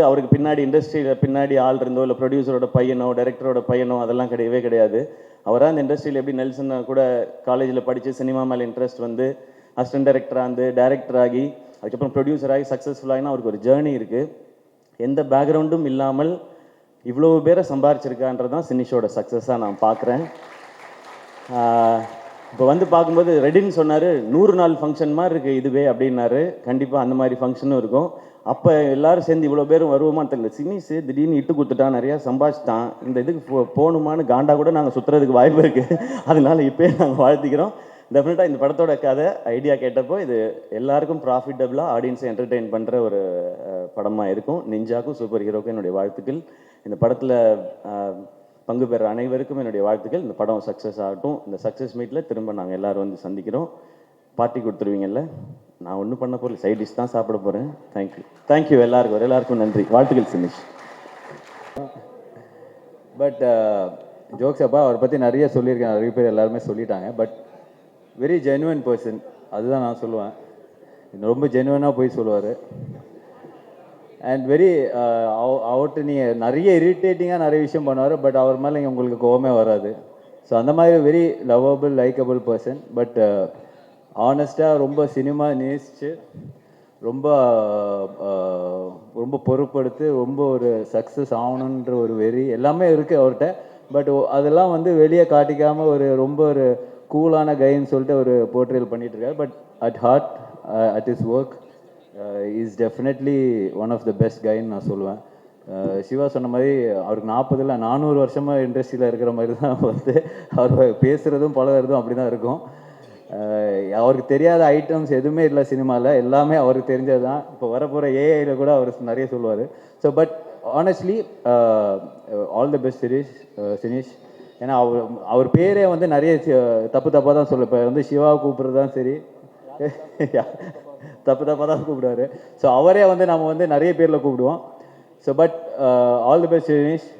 அவருக்கு பின்னாடி இண்டஸ்ட்ரியில் பின்னாடி ஆள் இருந்தோ இல்லை ப்ரொடியூசரோட பையனோ டைரக்டரோட பையனோ அதெல்லாம் கிடையவே கிடையாது. அவராக இந்த இண்டஸ்ட்ரியில் எப்படி நெல்சன் கூட காலேஜில் படித்து சினிமா மேலே இன்ட்ரெஸ்ட் வந்து அசிஸ்டன்ட் டைரக்டராக இருந்து டைரக்டர் ஆகி அதுக்கப்புறம் ப்ரொடியூசர் ஆகி சக்ஸஸ்ஃபுல்லாகினா அவருக்கு ஒரு ஜேர்னி இருக்குது. எந்த பேக்ரவுண்டும் இல்லாமல் இவ்வளோ பேரை சம்பாரிச்சிருக்கான்றது தான் சினிஷோட சக்ஸஸாக நான் பார்க்குறேன். இப்போ வந்து பார்க்கும்போது ரெடின்னு சொன்னார், 100 நாள் ஃபங்க்ஷன் மாதிரி இருக்குது இதுவே அப்படின்னாரு. கண்டிப்பாக அந்த மாதிரி ஃபங்க்ஷனும் இருக்கும். அப்போ எல்லோரும் சேர்ந்து இவ்வளோ பேரும் வருவோமான்னு தெரியல. சினிஸ் திடீர்னு இட்டு கொடுத்துட்டான், நிறையா சம்பாதிச்சிட்டான், இந்த இதுக்கு போகணுமான்னு காண்டா கூட நாங்கள் சுற்றுறதுக்கு வாய்ப்பு இருக்குது. அதனால இப்போயே நாங்கள் வாழ்த்திக்கிறோம். டெஃபினட்டாக இந்த படத்தோட கதை ஐடியா கேட்டப்போ இது எல்லாருக்கும் ப்ராஃபிட்டபுளாக ஆடியன்ஸை என்டர்டெயின் பண்ணுற ஒரு படமாக இருக்கும். நிஞ்சாக்கும் சூப்பர் ஹீரோக்கும் என்னுடைய வாழ்த்துக்கள். இந்த படத்தில் பங்கு பெற அனைவருக்கும் என்னுடைய வாழ்த்துக்கள். இந்த படம் சக்ஸஸ் ஆகட்டும். இந்த சக்ஸஸ் மீட்டில் திரும்ப நாங்கள் எல்லோரும் வந்து சந்திக்கிறோம். பார்ட்டி கொடுத்துருவீங்கல்ல? நான் ஒன்றும் பண்ண போகல, சைட் டிஷ் தான் சாப்பிட போகிறேன். தேங்க்யூ எல்லாருக்கும் நன்றி. வாழ்த்துக்கள் சினிஷ். பட் ஜோக்ஸ் அப்பா அவரை பற்றி நிறைய சொல்லியிருக்கேன், நிறைய பேர் எல்லாருமே சொல்லிட்டாங்க. பட் வெரி ஜென்யூன் பர்சன், அதுதான் நான் சொல்லுவேன். ரொம்ப ஜென்யூனாக போய் சொல்லுவார். அண்ட் வெரி அவர்கிட்ட நீங்கள் நிறைய இரிட்டேட்டிங்காக நிறைய விஷயம் பண்ணுவார். பட் அவர் மேலே உங்களுக்கு கோவமே வராது. ஸோ அந்த மாதிரி very lovable likeable person. But ஆனஸ்ட்டாக ரொம்ப சினிமா நேசித்து ரொம்ப ரொம்ப பொறுப்படுத்து ரொம்ப ஒரு சக்ஸஸ் ஆகணுன்ற ஒரு வெறி எல்லாமே இருக்குது அவர்கிட்ட. பட் அதெல்லாம் வந்து வெளியே காட்டிக்காமல் ரொம்ப ஒரு கூலான கைன்னு சொல்லிட்டு ஒரு போர்ட்ரேல் பண்ணிகிட்ருக்காரு. But at heart at is work is definitely one of the best கைன்னு நான் சொல்லுவேன். சிவா சொன்ன மாதிரி அவருக்கு 400 வருஷமாக இண்டஸ்ட்ரியில் இருக்கிற மாதிரி தான் வந்து அவர் பேசுகிறதும் பழகிறதும் அப்படி தான் இருக்கும். அவருக்கு தெரியாத ஐட்டம்ஸ் எதுவுமே இல்லை சினிமாவில், எல்லாமே அவருக்கு தெரிஞ்சது தான். இப்போ வரப்போகிற ஏஐயில் கூட அவர் நிறைய சொல்லுவார். So but honestly all the best Sinish. ஏன்னா அவர் பேரே வந்து நிறைய தப்பாக தான் சொல்ல. இப்போ வந்து சிவாவை கூப்பிட்றது தான் சரி, தப்பாக தான் கூப்பிடுவார். ஸோ அவரே வந்து நம்ம வந்து நிறைய பேரில் கூப்பிடுவோம். So but all the best Sinish.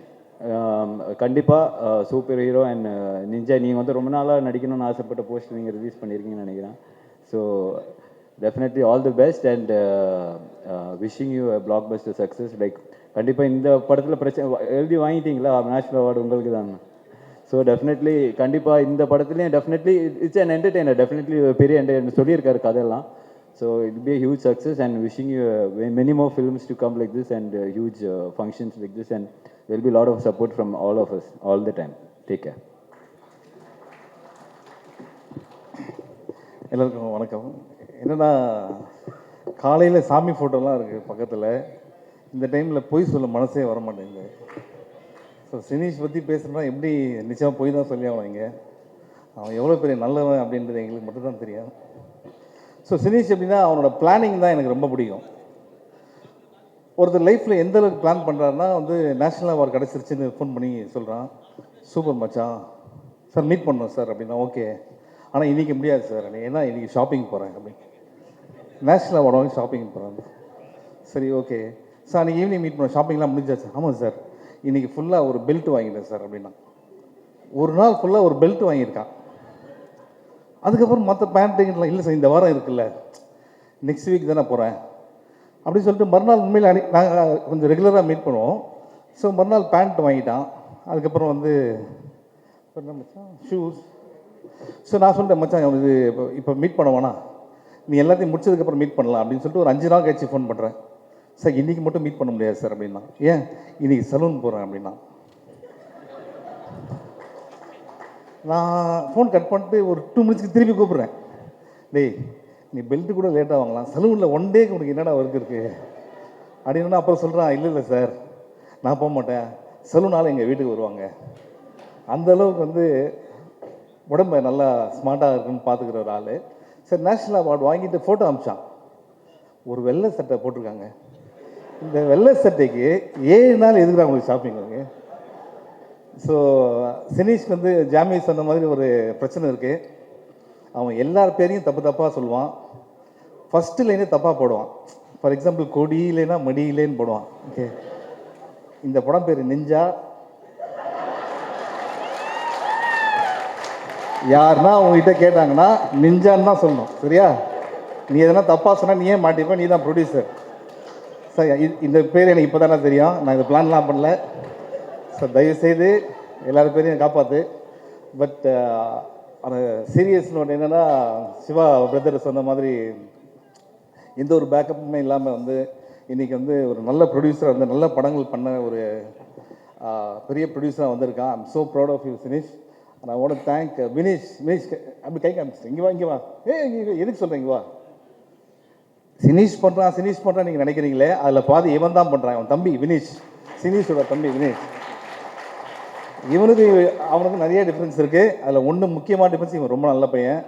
கண்டிப்பாக சூப்பர் ஹீரோ அண்ட் நிஞ்சா நீங்கள் வந்து ரொம்ப நாளாக நடிக்கணும்னு ஆசைப்பட்ட போஸ்ட் நீங்கள் ரிலீஸ் பண்ணியிருக்கீங்கன்னு நினைக்கிறேன். So definitely all the best and wishing you a black Bastar success. Like கண்டிப்பாக இந்த படத்தில் பிரச்சனை எழுதி வாங்கிட்டீங்களா? நேஷ்னல் அவார்டு உங்களுக்கு தான். ஸோ டெஃபினெட்லி கண்டிப்பாக இந்த படத்துலேயும் definitely it's an entertainer. Definitely பெரிய என்டர்டெய்னர் சொல்லியிருக்காரு கதையெல்லாம். So it will be a huge success and wishing you many more films to come like this and huge functions like this, and there will be a lot of support from all of us all the time. Take care. எல்லாருக்கும் வணக்கம். என்னென்னா காலையில் சாமி ஃபோட்டோலாம் இருக்குது பக்கத்தில். இந்த டைமில் பொய் சொல்ல மனசே வர மாட்டேங்குது. ஸோ சினிஷ் பற்றி பேசுகிறேன்னா எப்படி நிச்சயமாக பொய் தான் சொல்லி ஆகணும். இங்கே அவன் எவ்வளோ பெரிய நல்லவன் அப்படின்றது எங்களுக்கு மட்டும்தான் தெரியும். ஸோ சினிஷ் எப்படின்னா அவனோட பிளானிங் தான் எனக்கு ரொம்ப பிடிக்கும். ஒருத்தர் லைஃப்பில் எந்த அளவுக்கு பிளான் பண்ணுறாருன்னா வந்து நேஷ்னல் அவார்டு கிடச்சிருச்சுன்னு ஃபோன் பண்ணி சொல்கிறான், சூப்பர் மச்சான் சார் மீட் பண்ணோம் சார் அப்படின்னா ஓகே, ஆனால் இன்றைக்கி முடியாது சார், ஏன்னா இன்றைக்கி ஷாப்பிங் போகிறேன் அப்படின்னு. நேஷ்னல் அவார்டு வாங்கி ஷாப்பிங் போகிறாங்க. சரி ஓகே சார், அன்றைக்கி ஈவினிங் மீட் பண்ணோம், ஷாப்பிங்லாம் முடிஞ்சாச்சு. ஆமாம் சார், இன்றைக்கி ஃபுல்லாக ஒரு பெல்ட் வாங்கிட்டேன் சார் அப்படின்னா. ஒரு நாள் ஃபுல்லாக ஒரு பெல்ட் வாங்கியிருக்கான். அதுக்கப்புறம் மற்ற பேண்ட்டுங்கெல்லாம் இல்லை சார், இந்த வாரம் இருக்குல்ல, நெக்ஸ்ட் வீக் தானே போகிறேன் அப்படின்னு சொல்லிட்டு மறுநாள் உண்மையில் நாங்கள் கொஞ்சம் ரெகுலராக மீட் பண்ணுவோம். ஸோ மறுநாள் பேண்ட் வாங்கிட்டான். அதுக்கப்புறம் வந்து என்ன மச்சான் ஷூஸ். ஸோ நான் சொல்லிட்டேன் மச்சான் இது இப்போ மீட் பண்ண வேணாம், நீ எல்லாத்தையும் முடிச்சதுக்கப்புறம் மீட் பண்ணலாம் அப்படின்னு சொல்லிட்டு ஒரு 5 நாள் கழிச்சு ஃபோன் பண்ணுறேன். சார் இன்றைக்கி மட்டும் மீட் பண்ண முடியாது சார் அப்படின்னா. ஏன்? இன்றைக்கி சலூன் போகிறேன் அப்படின்னா. நான் ஃபோன் கட் பண்ணிட்டு ஒரு 2 மினிட்ஸ்க்கு திருப்பி கூப்பிட்றேன். டேய் நீ பெல்ட்டு கூட லேட்டாக வாங்கலாம், சலூனில் 1 டேக்கு உனக்கு என்னடா ஒர்க் இருக்குது அப்படின்னா. அப்புறம் சொல்கிறான், இல்லை சார் நான் போக மாட்டேன், சலூனால் எங்கள் வீட்டுக்கு வருவாங்க. அந்தளவுக்கு வந்து உடம்பை நல்லா ஸ்மார்ட்டாக இருக்குன்னு பார்த்துக்கிற ஒரு ஆள். சரி நேஷ்னல் அவார்டு வாங்கிட்டு ஃபோட்டோ அமிச்சான். ஒரு வெள்ளை சட்டை போட்டிருக்காங்க. இந்த வெள்ளை சட்டைக்கு 7 நாள் எதுக்குறாங்க உங்களுக்கு ஷாப்பிங் வாங்க. ஸோ சினிஷ்க்கு வந்து ஜாமி சொன்ன மாதிரி ஒரு பிரச்சனை இருக்குது. அவன் எல்லார் பேரையும் தப்பாக சொல்லுவான். ஃபஸ்ட்டு லைனே தப்பாக போடுவான். ஃபார் எக்ஸாம்பிள் கொடி இல்லைன்னா மடி இல்லைன்னு போடுவான். ஓகே, இந்த படம் பேர் நிஞ்சா. யாருன்னா அவங்ககிட்ட கேட்டாங்கன்னா நிஞ்சான்னு தான் சொல்லணும், சரியா? நீ எதனா தப்பாக சொன்னால் நீயே மாட்டிப்ப, நீ தான் ப்ரொடியூசர். சார் இந்த பேர் எனக்கு இப்போ தானே தெரியும், நான் இந்த பிளான்லாம் பண்ணல சார். தயவுசெய்து எல்லாரும் பேரையும் காப்பாற்று. பட் ஆனால் சீரியஸ் நோட் என்னென்னா, சிவா பிரதர் சொன்ன மாதிரி எந்த ஒரு பேக்கப்புமே இல்லாமல் வந்து இன்றைக்கி வந்து ஒரு நல்ல ப்ரொடியூசர் வந்து நல்ல படங்கள் பண்ண ஒரு பெரிய ப்ரொடியூசராக வந்திருக்கான். I'm so proud of you Sinish. நான் ஓட தேங்க் வினீஷ். அப்படி கை காமிச்சிட்டேன், இங்கே வா இங்கே எதுக்கு சொல்கிறேன், இங்கே வா. சினிஷ் பண்ணுறான் நீங்கள் நினைக்கிறீங்களே, அதில் பாதி இவன் தான் பண்ணுறான். அவன் தம்பி வினீஷ், சினிஷோட தம்பி வினீஷ். அவனுக்கு நிறைய டிஃப்ரென்ஸ் இருக்குது. அதில் ஒன்று முக்கியமான டிஃப்ரென்ஸ், இவன் ரொம்ப நல்ல பையன்.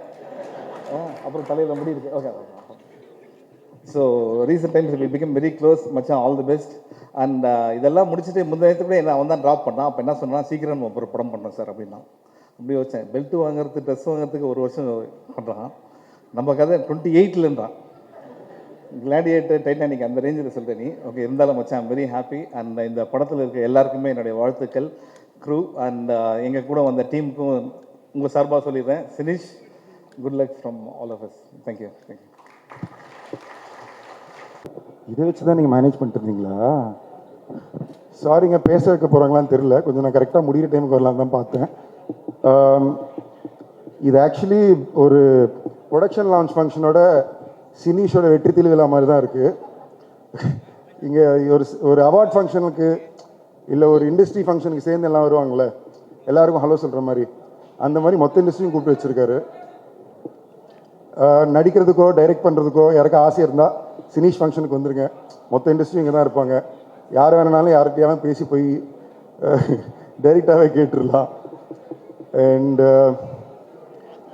அப்புறம் தலையில் முடி இருக்கு. Okay. So recent times we become very close மச்சான், ஆல் தி பெஸ்ட். அண்ட் இதெல்லாம் முடிச்சுட்டு முந்தையத்துக்கு கூட என்ன அவன் தான் ட்ராப் பண்ணான். அப்போ என்ன சொன்னான், சீக்கிரம் ஒரு படம் பண்ணோம் சார் அப்படின்னா. அப்படி வச்சேன். பெல்ட் வாங்குறது, ட்ரெஸ் வாங்குறதுக்கு 1 வருஷம் பண்ணுறான். நம்ம கதை 28லன்றான். கிளாடியேட்டர், டைட்டானிக் அந்த ரேஞ்சில் சொல்கிறேன் நீ. ஓகே, இருந்தாலும் மச்சான் ஐம் வெரி ஹாப்பி. அண்ட் இந்த படத்தில் இருக்க எல்லாருக்குமே என்னுடைய வாழ்த்துக்கள், க்ரூ அண்ட் எங்கள் கூட வந்த டீமுக்கும் உங்கள் சார்பாக சொல்லிடுறேன். Sinish, good luck from all of us. Thank you. இதை வச்சு தான் நீங்கள் மேனேஜ் பண்ணிட்டு இருந்தீங்களா? சாரிங்க, பேச வைக்க போகிறாங்களான்னு தெரியல. கொஞ்சம் நான் கரெக்டாக முடிகிற டைமுக்கு வரலாம் தான் பார்த்தேன். இது ஆக்சுவலி ஒரு ப்ரொடக்ஷன் லான்ச் ஃபங்க்ஷனோட சினிஷோட வெற்றி திருவிழா மாதிரி தான் இருக்குது. இங்கே ஒரு அவார்ட் ஃபங்க்ஷனுக்கு இல்லை ஒரு இண்டஸ்ட்ரி ஃபங்க்ஷனுக்கு சேர்ந்து எல்லாம் வருவாங்களே, எல்லாருக்கும் ஹலோ சொல்கிற மாதிரி, அந்த மாதிரி மொத்த இண்டஸ்ட்ரியும் கூப்பிட்டு வச்சுருக்காரு. நடிக்கிறதுக்கோ டைரக்ட் பண்ணுறதுக்கோ யாருக்கும் ஆசை இருந்தால் சினிஷ் ஃபங்க்ஷனுக்கு வந்துருங்க. மொத்த இண்டஸ்ட்ரி இங்கே தான் இருப்பாங்க. யார் வேணுனாலும் யார்கிட்டையாவது பேசி போய் டைரெக்டாகவே கேட்டுடலாம். அண்ட்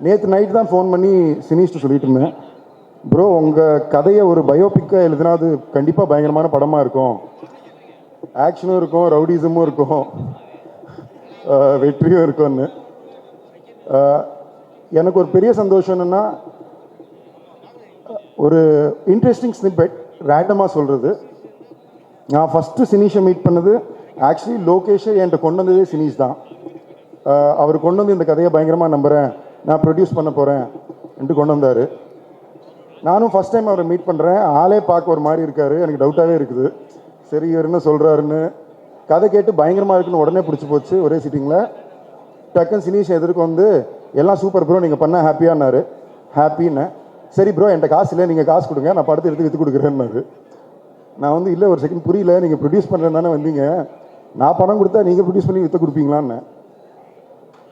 நேற்று நைட் தான் ஃபோன் பண்ணி சினிஷ்ட்டு சொல்லிட்டு இருந்தேன், ப்ரோ உங்கள் கதையை ஒரு பயோபிக்காக எழுதுனா அது கண்டிப்பாக பயங்கரமான படமாக இருக்கும், ஆக்ஷனும் இருக்கும், ரவுடிசமும் இருக்கும், வெற்றியும் இருக்கும்னு. எனக்கு ஒரு பெரிய சந்தோஷம் என்னென்னா, ஒரு இன்ட்ரெஸ்டிங் ஸ்னிப்பெட் ரேண்டமாக சொல்கிறது. நான் ஃபஸ்ட்டு சினிஷை மீட் பண்ணது ஆக்சுவலி லோகேஷை என்கிட்ட கொண்டு வந்ததே சினிஷ் தான். அவர் கொண்டு வந்து இந்த கதையை பயங்கரமாக நம்புகிறேன், நான் ப்ரொடியூஸ் பண்ண போகிறேன் என்று கொண்டு வந்தார். நானும் ஃபஸ்ட் டைம் அவரை மீட் பண்ணுறேன். ஆளே பார்க்க ஒரு மாதிரி இருக்கார். எனக்கு டவுட்டாகவே இருக்குது, சரி இவர் என்ன சொல்கிறாருன்னு. கதை கேட்டு பயங்கரமாக இருக்குன்னு உடனே பிடிச்சி போச்சு. ஒரே சிட்டிங்கில் டக்குன்னு சினிஷ் எதிர்க்கு வந்து எல்லாம் சூப்பர் ப்ரோ, நீங்கள் பண்ணால் ஹாப்பியானாரு. ஹாப்பின்னு, சரி ப்ரோ என்கிட்ட காசு இல்லை, நீங்கள் காசு கொடுங்க, நான் படத்தை எடுத்து விற்று கொடுக்குறேன்னாரு. நான் வந்து இல்லை ஒரு செகண்ட் புரியல, நீங்கள் ப்ரொடியூஸ் பண்ணுறேன்னு தானே வந்தீங்க, நான் பணம் கொடுத்தா நீங்கள் ப்ரொடியூஸ் பண்ணி விற்று கொடுப்பீங்களான்னு.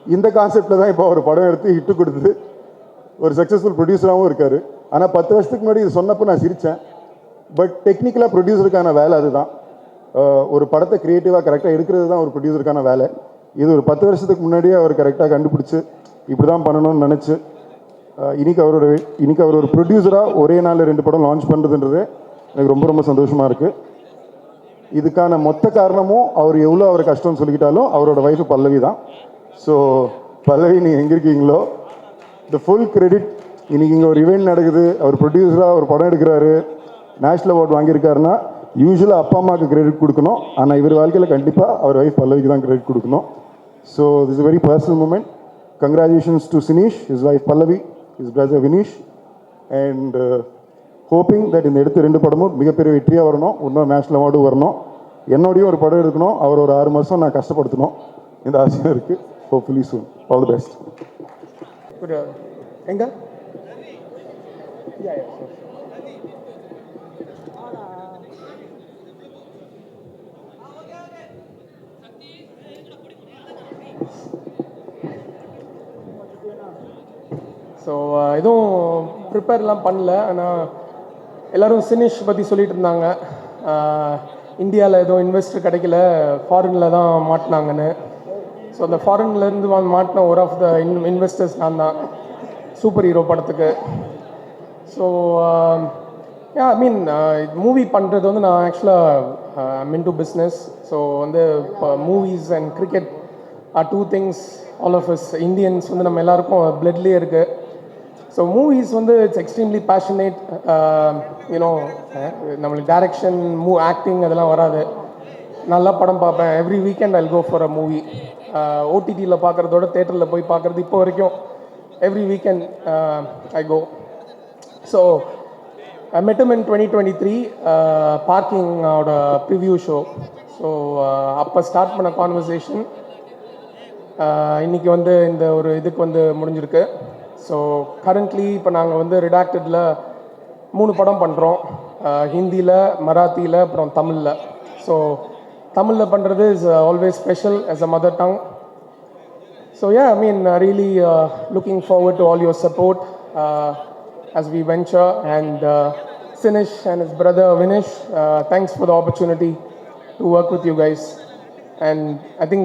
இந்த கான்செப்டில் தான் இப்போ ஒரு படம் எடுத்து ஹிட்டு கொடுத்து ஒரு சக்ஸஸ்ஃபுல் ப்ரொடியூசராகவும் இருக்கார். ஆனால் 10 வருஷத்துக்கு முன்னாடி இது சொன்னப்போ நான் சிரித்தேன். பட் டெக்னிக்கலாக ப்ரொடியூசருக்கான வேலை அதுதான். ஒரு படத்தை க்ரியேட்டிவாக கரெக்டாக எடுக்கிறது தான் ஒரு ப்ரொடியூசருக்கான வேலை. இது ஒரு 10 வருஷத்துக்கு முன்னாடியே அவர் கரெக்டாக கண்டுபிடிச்சி இப்படி தான் பண்ணணும்னு நினச்சி இன்னைக்கு அவர் ஒரு ப்ரொடியூசராக ஒரே நாளில் 2 படம் லான்ச் பண்ணுறதுன்றது எனக்கு ரொம்ப ரொம்ப சந்தோஷமாக இருக்குது. இதுக்கான மொத்த காரணமும் அவர் எவ்வளோ அவர் கஷ்டம்னு சொல்லிக்கிட்டாலும் அவரோட ஒய்ஃபு பல்லவி தான். ஸோ பல்லவி, நீங்கள் எங்கே இருக்கீங்களோ த ஃபுல் கிரெடிட். இன்றைக்கி இங்கே ஒரு இவெண்ட் நடக்குது, அவர் ப்ரொடியூசராக ஒரு படம் எடுக்கிறாரு, நேஷ்னல் அவார்டு வாங்கியிருக்காருன்னா யூஸ்வலாக அப்பா அம்மாவுக்கு கிரெடிட் கொடுக்கணும். ஆனால் இவர் வாழ்க்கையில் கண்டிப்பாக அவர் ஒய்ஃப் பல்லவிக்கு தான் கிரெடிட் கொடுக்கணும். So this is very personal moment. Congratulations to Sinish, his wife Pallavi, his brother Vineesh, and hoping that இந்த எடுத்த 2 படமும் மிகப்பெரிய வெற்றியாக வரணும், இன்னும் நேஷ்னல் அவார்டும் வரணும். என்னோடையும் ஒரு படம் எடுக்கணும், அவர் ஒரு 6 மாதம் நான் கஷ்டப்படுத்தணும், இந்த ஆசையாக இருக்குது. Hopefully soon. All the best. எங்க ஸோ எதுவும் ப்ரிப்பேர்லாம் பண்ணல. ஆனால் எல்லோரும் சினிஷ் பற்றி சொல்லிட்டு இருந்தாங்க, இந்தியாவில் எதுவும் இன்வெஸ்டர் கிடைக்கல, ஃபாரினில் தான் மாட்டினாங்கன்னு. ஸோ அந்த ஃபாரின்லேருந்து மாட்டின ஒரு ஆஃப் த இன்வெஸ்டர்ஸ் நான் தான் சூப்பர் ஹீரோ படத்துக்கு. ஸோ ஐ மீன் மூவி பண்ணுறது வந்து நான் ஆக்சுவலாக ஐம் இன்டு பிஸ்னஸ். ஸோ வந்து இப்போ movies and cricket are 2 things all of us Indians வந்து நம்ம எல்லாருக்கும் பிளட்லேயே இருக்குது. ஸோ மூவிஸ் வந்து இட்ஸ் எக்ஸ்ட்ரீம்லி பேஷனேட். யூனோ நம்மளுக்கு டைரக்ஷன், ஆக்டிங் அதெல்லாம் வராது. நல்லா படம் பார்ப்பேன். Every weekend I'll go for a movie. ஓடிடியில் பார்க்குறதோட தேட்டரில் போய் பார்க்குறது இப்போ வரைக்கும் every weekend I go. So I met him in 2023 parking ஓட ப்ரிவ்யூ ஷோ. ஸோ அப்போ ஸ்டார்ட் பண்ண கான்வர்சேஷன் இன்றைக்கி வந்து இந்த ஒரு இதுக்கு வந்து முடிஞ்சிருக்கு. ஸோ கரண்ட்லி இப்போ நாங்கள் வந்து ரிடாக்டடில் 3 படம் பண்ணுறோம், ஹிந்தியில், மராத்தியில், அப்புறம் தமிழில். ஸோ தமிழில் பண்ணுறது is always special as a mother tongue. So yeah, I mean, really looking forward to all your support as we venture. And Sinish and his brother Vinish, thanks for the opportunity to work with you guys. And I think